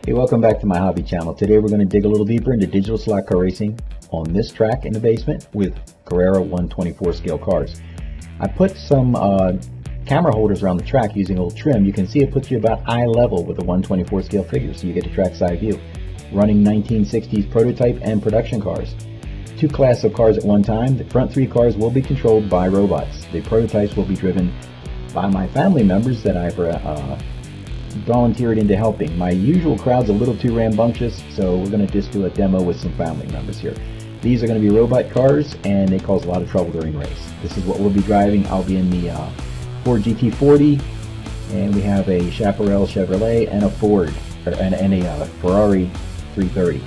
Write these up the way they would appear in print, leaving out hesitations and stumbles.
Hey, welcome back to my hobby channel. Today we're going to dig a little deeper into digital slot car racing on this track in the basement with Carrera 124 scale cars. I put some camera holders around the track using a little trim. You can see it puts you about eye level with the 124 scale figure, so you get a trackside view. Running 1960s prototype and production cars. Two classes of cars at one time. The front three cars will be controlled by robots. The prototypes will be driven by my family members that I've volunteered into helping. My usual crowd's a little too rambunctious, so we're going to just do a demo with some family members here. These are going to be robot cars, and they cause a lot of trouble during race. This is what we'll be driving. I'll be in the Ford GT40, and we have a Chaparral Chevrolet and a Ferrari 330.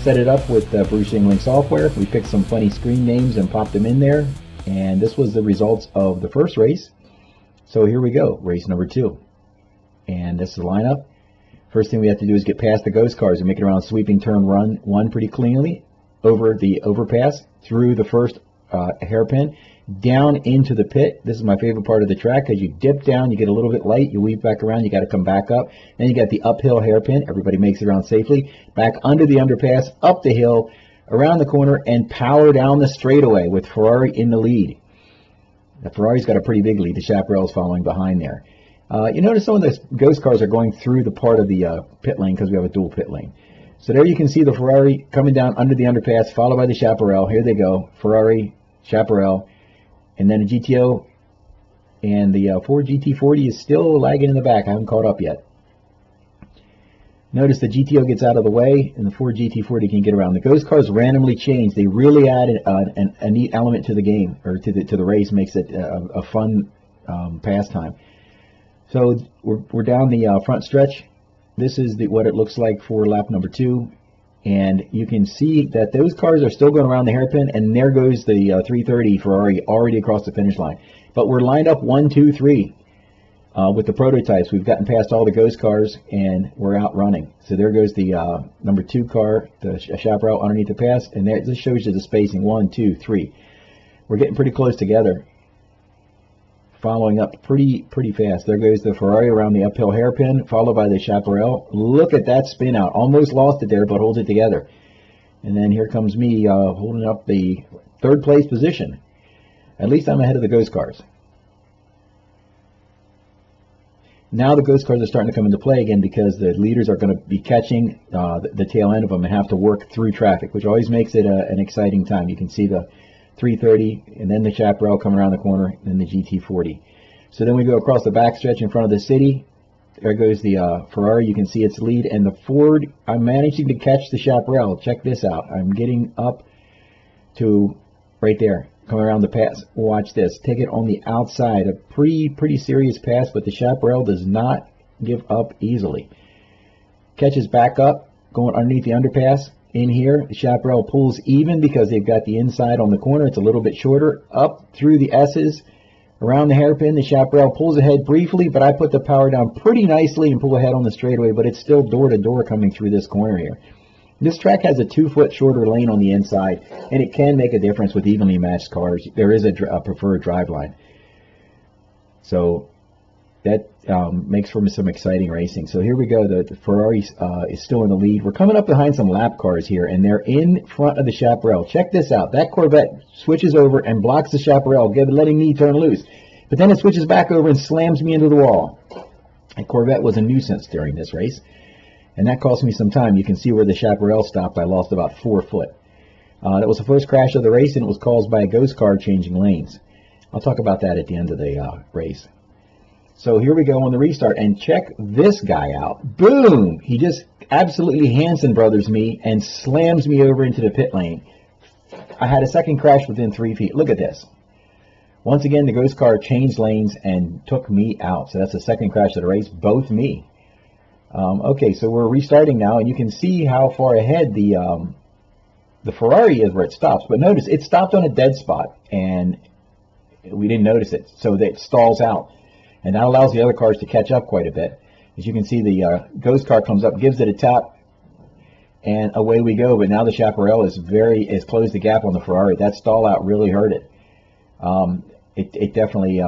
Set it up with Bruce Yingling software. We picked some funny screen names and popped them in there, and this was the results of the first race. So here we go, race number 2. And this is the lineup. First thing we have to do is get past the ghost cars and make it around sweeping turn run 1 pretty cleanly, over the overpass, through the first hairpin, down into the pit. This is my favorite part of the track because you dip down, you get a little bit light, you weave back around, you got to come back up. Then you got the uphill hairpin. Everybody makes it around safely. Back under the underpass, up the hill, around the corner, and power down the straightaway with Ferrari in the lead. The Ferrari's got a pretty big lead. The Chaparral's following behind there. You notice some of the ghost cars are going through the part of the pit lane because we have a dual pit lane. So there you can see the Ferrari coming down under the underpass, followed by the Chaparral. Here they go, Ferrari, Chaparral, and then a GTO, and the Ford GT40 is still lagging in the back. I haven't caught up yet. Notice the GTO gets out of the way, and the Ford GT40 can get around. The ghost cars randomly change. They really add a neat element to the game, or to the race, makes it a fun pastime. So we're down the front stretch. This is what it looks like for lap number 2, and you can see that those cars are still going around the hairpin, and there goes the 330 Ferrari already across the finish line. But we're lined up 1, 2, 3 with the prototypes. We've gotten past all the ghost cars, and we're out running. So there goes the number 2 car, the Chaparral, underneath the pass, and there, this shows you the spacing, 1, 2, 3. We're getting pretty close together. Following up pretty fast. There goes the Ferrari around the uphill hairpin, followed by the Chaparral. Look at that spin out. Almost lost it there, but holds it together. And then here comes me holding up the 3rd place position. At least I'm ahead of the ghost cars. Now the ghost cars are starting to come into play again because the leaders are going to be catching the tail end of them and have to work through traffic, which always makes it an exciting time. You can see the 330, and then the Chaparral coming around the corner, and then the GT40. So then we go across the backstretch in front of the city. There goes the Ferrari. You can see its lead, and the Ford. I'm managing to catch the Chaparral. Check this out. I'm getting up to right there, coming around the pass. Watch this. Take it on the outside. A pretty serious pass, but the Chaparral does not give up easily. Catches back up, going underneath the underpass. In here, the Chaparral pulls even because they've got the inside on the corner. It's a little bit shorter. Up through the S's, around the hairpin, the Chaparral pulls ahead briefly, but I put the power down pretty nicely and pull ahead on the straightaway, but it's still door-to-door coming through this corner here. This track has a 2-foot shorter lane on the inside, and it can make a difference with evenly matched cars. There is a preferred driveline. So that makes for some exciting racing. So here we go. The Ferrari is still in the lead. We're coming up behind some lap cars here, and they're in front of the Chaparral. Check this out. That Corvette switches over and blocks the Chaparral, letting me turn loose. But then it switches back over and slams me into the wall. That Corvette was a nuisance during this race, and that cost me some time. You can see where the Chaparral stopped. I lost about 4 foot. That was the first crash of the race, and it was caused by a ghost car changing lanes. I'll talk about that at the end of the race. So here we go on the restart, and check this guy out. Boom! He just absolutely Hanson Brothers me and slams me over into the pit lane. I had a second crash within 3 feet. Look at this. Once again, the ghost car changed lanes and took me out. So that's the second crash of the race, both me. Okay, so we're restarting now, and you can see how far ahead the Ferrari is where it stops. But notice, it stopped on a dead spot, and we didn't notice it. So that it stalls out. And that allows the other cars to catch up quite a bit. As you can see, the ghost car comes up, gives it a tap, and away we go. But now the Chaparral is closed the gap on the Ferrari. That stall out really hurt it. It definitely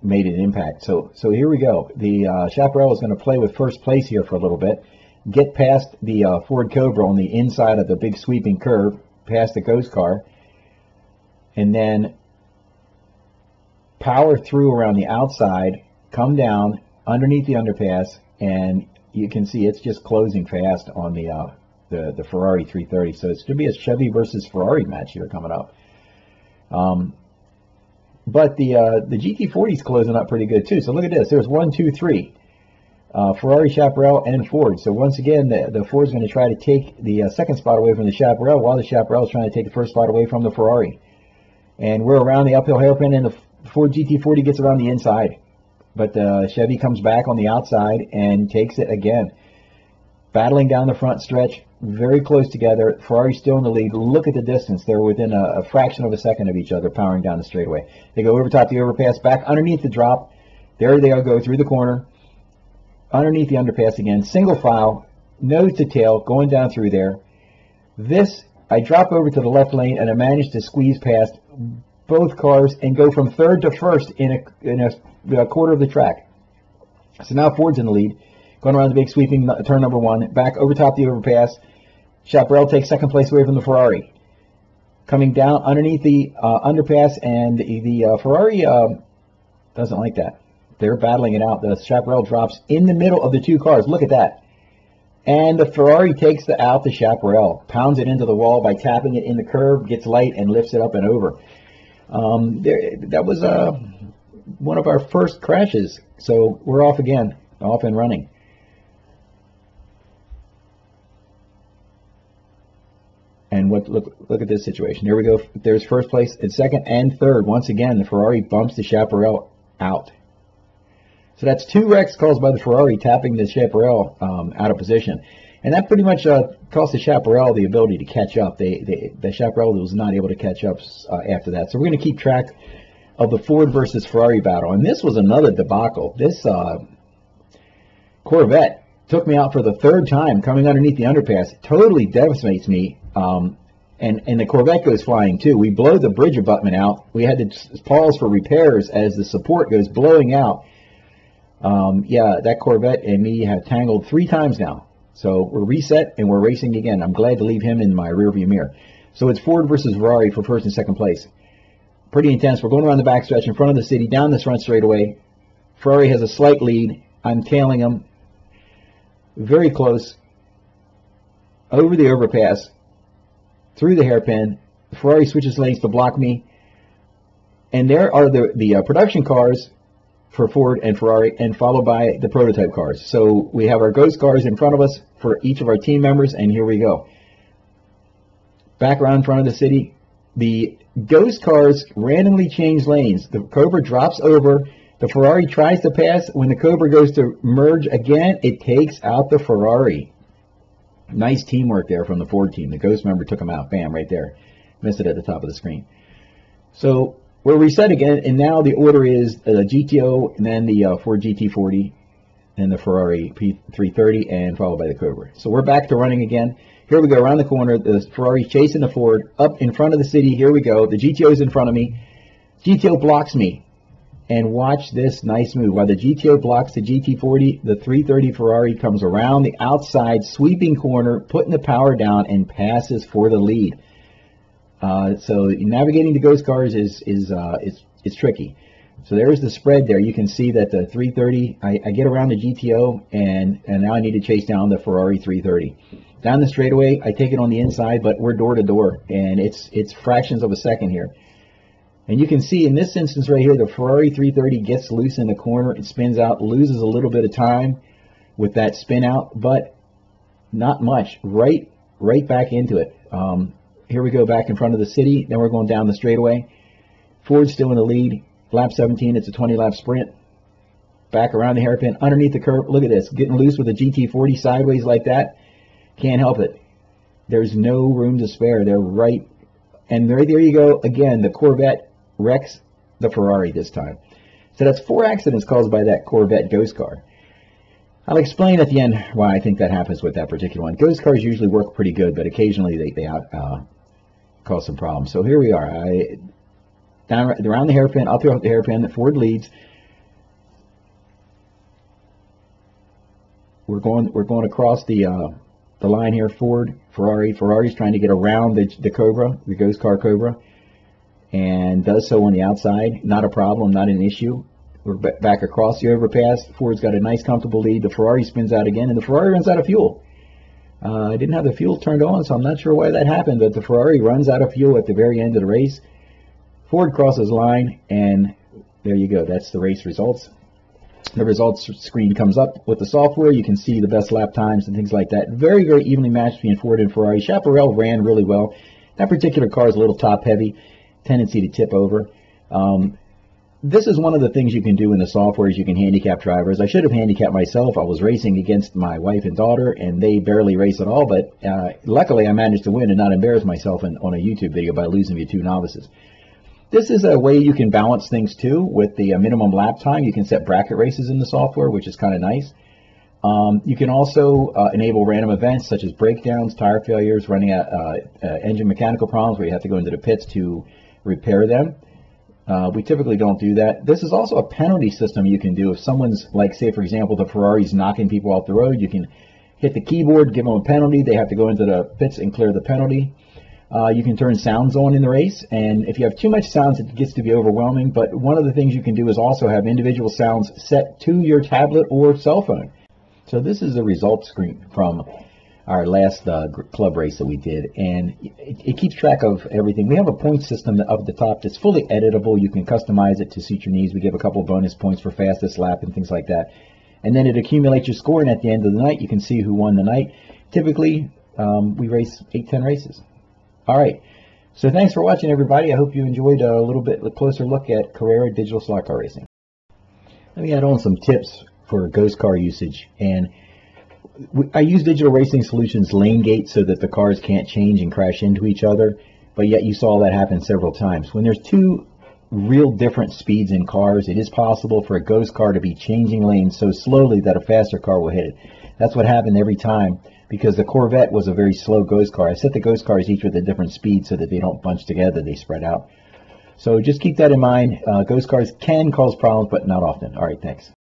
made an impact. So here we go. The Chaparral is going to play with first place here for a little bit. get past the Ford Cobra on the inside of the big sweeping curve, past the ghost car, and then power through around the outside, come down underneath the underpass, and you can see it's just closing fast on the Ferrari 330. So it's going to be a Chevy versus Ferrari match here coming up. But the GT40 is closing up pretty good too. So look at this. There's 1, 2, 3. Ferrari, Chaparral, and Ford. So once again, the Ford's going to try to take the second spot away from the Chaparral, while the Chaparral is trying to take the first spot away from the Ferrari. And we're around the uphill hairpin, and the Ford GT40 gets around the inside. But the Chevy comes back on the outside and takes it again. Battling down the front stretch, very close together. Ferrari's still in the lead. Look at the distance. They're within a fraction of a second of each other, powering down the straightaway. They go over top the overpass, back underneath the drop. There they go through the corner, underneath the underpass again. Single file, nose to tail, going down through there. This, I drop over to the left lane, and I manage to squeeze past both cars and go from third to first in a quarter of the track. So now Ford's in the lead. Going around the big sweeping turn number 1, back over top the overpass. Chaparral takes second place away from the Ferrari. Coming down underneath the underpass, and the Ferrari doesn't like that. They're battling it out. The Chaparral drops in the middle of the two cars. Look at that. And the Ferrari takes out the Chaparral, pounds it into the wall by tapping it in the curve, gets light, and lifts it up and over. That was one of our first crashes. So we're off again, off and running. And look at this situation. There we go. There's first place and second and third. Once again, the Ferrari bumps the Chaparral out. So that's 2 wrecks caused by the Ferrari tapping the Chaparral out of position. And that pretty much cost the Chaparral the ability to catch up. The Chaparral was not able to catch up after that. So we're going to keep track of the Ford versus Ferrari battle. And this was another debacle. This Corvette took me out for the 3rd time coming underneath the underpass. Totally devastates me. And the Corvette goes flying too. We blow the bridge abutment out. We had to pause for repairs as the support goes blowing out. Yeah, that Corvette and me have tangled 3 times now. So we're reset and we're racing again. I'm glad to leave him in my rearview mirror. So it's Ford versus Ferrari for first and second place. Pretty intense. We're going around the backstretch in front of the city, down this front straightaway. Ferrari has a slight lead. I'm tailing him. Very close. Over the overpass. Through the hairpin. Ferrari switches lanes to block me. And there are the production cars for Ford and Ferrari, and followed by the prototype cars. So we have our ghost cars in front of us for each of our team members, and here we go. Back around in front of the city. The ghost cars randomly change lanes. The Cobra drops over. The Ferrari tries to pass. When the Cobra goes to merge again, it takes out the Ferrari. Nice teamwork there from the Ford team. The ghost member took them out. Bam, right there. Missed it at the top of the screen. So we're reset again, and now the order is the GTO, and then the Ford GT40, and the Ferrari P330, and followed by the Cobra. So we're back to running again. Here we go, around the corner. The Ferrari's chasing the Ford, up in front of the city. Here we go. The GTO's in front of me. GTO blocks me. And watch this nice move. While the GTO blocks the GT40, the 330 Ferrari comes around the outside, sweeping corner, putting the power down, and passes for the lead. So navigating the ghost cars is tricky. So there's the spread there. You can see that the 330, I get around the GTO, and now I need to chase down the Ferrari 330. Down the straightaway, I take it on the inside, but we're door to door, and it's fractions of a second here. And you can see in this instance right here, the Ferrari 330 gets loose in the corner, it spins out, loses a little bit of time with that spin out, but not much. Right back into it. Here we go back in front of the city. Then we're going down the straightaway. Ford's still in the lead. Lap 17, it's a 20-lap sprint. Back around the hairpin, underneath the curve. Look at this, getting loose with a GT40 sideways like that. Can't help it. There's no room to spare. They're right. And right there you go. Again, the Corvette wrecks the Ferrari this time. So that's 4 accidents caused by that Corvette ghost car. I'll explain at the end why I think that happens with that particular one. Ghost cars usually work pretty good, but occasionally they cause some problems. So here we are. Down around the hairpin, up here the hairpin, the Ford leads. we're going across the line here. Ferrari's trying to get around the Cobra, the Ghost Car Cobra, and does so on the outside. Not a problem, not an issue. We're back across the overpass. Ford's got a nice comfortable lead. The Ferrari spins out again, and the Ferrari runs out of fuel. I didn't have the fuel turned on, so I'm not sure why that happened, but the Ferrari runs out of fuel at the very end of the race. Ford crosses line, and there you go. That's the race results. The results screen comes up with the software. You can see the best lap times and things like that. Very, very evenly matched between Ford and Ferrari. Chaparral ran really well. That particular car is a little top heavy, tendency to tip over. This is one of the things you can do in the software is you can handicap drivers. I should have handicapped myself. I was racing against my wife and daughter, and they barely race at all, but luckily I managed to win and not embarrass myself on a YouTube video by losing to 2 novices. This is a way you can balance things too with the minimum lap time. You can set bracket races in the software, which is kind of nice. You can also enable random events such as breakdowns, tire failures, running engine mechanical problems where you have to go into the pits to repair them. We typically don't do that. This is also a penalty system you can do. If someone's, like, say, for example, the Ferrari's knocking people off the road, you can hit the keyboard, give them a penalty. They have to go into the pits and clear the penalty. You can turn sounds on in the race, and if you have too much sounds, it gets to be overwhelming. But one of the things you can do is also have individual sounds set to your tablet or cell phone. So this is the results screen from our last club race that we did, and it keeps track of everything. We have a point system up at the top that's fully editable. You can customize it to suit your needs. We give a couple bonus points for fastest lap and things like that, and then it accumulates your score, and at the end of the night you can see who won the night. Typically we race 8-10 races. All right, so thanks for watching, everybody. I hope you enjoyed a little bit closer look at Carrera digital slot car racing. Let me add on some tips for ghost car usage. And I use Digital Racing Solutions lane gate so that the cars can't change and crash into each other, but yet you saw that happen several times. When there's 2 real different speeds in cars, it is possible for a ghost car to be changing lanes so slowly that a faster car will hit it. That's what happened every time, because the Corvette was a very slow ghost car. I set the ghost cars each with a different speed so that they don't bunch together, they spread out. So just keep that in mind. Ghost cars can cause problems, but not often. All right, thanks.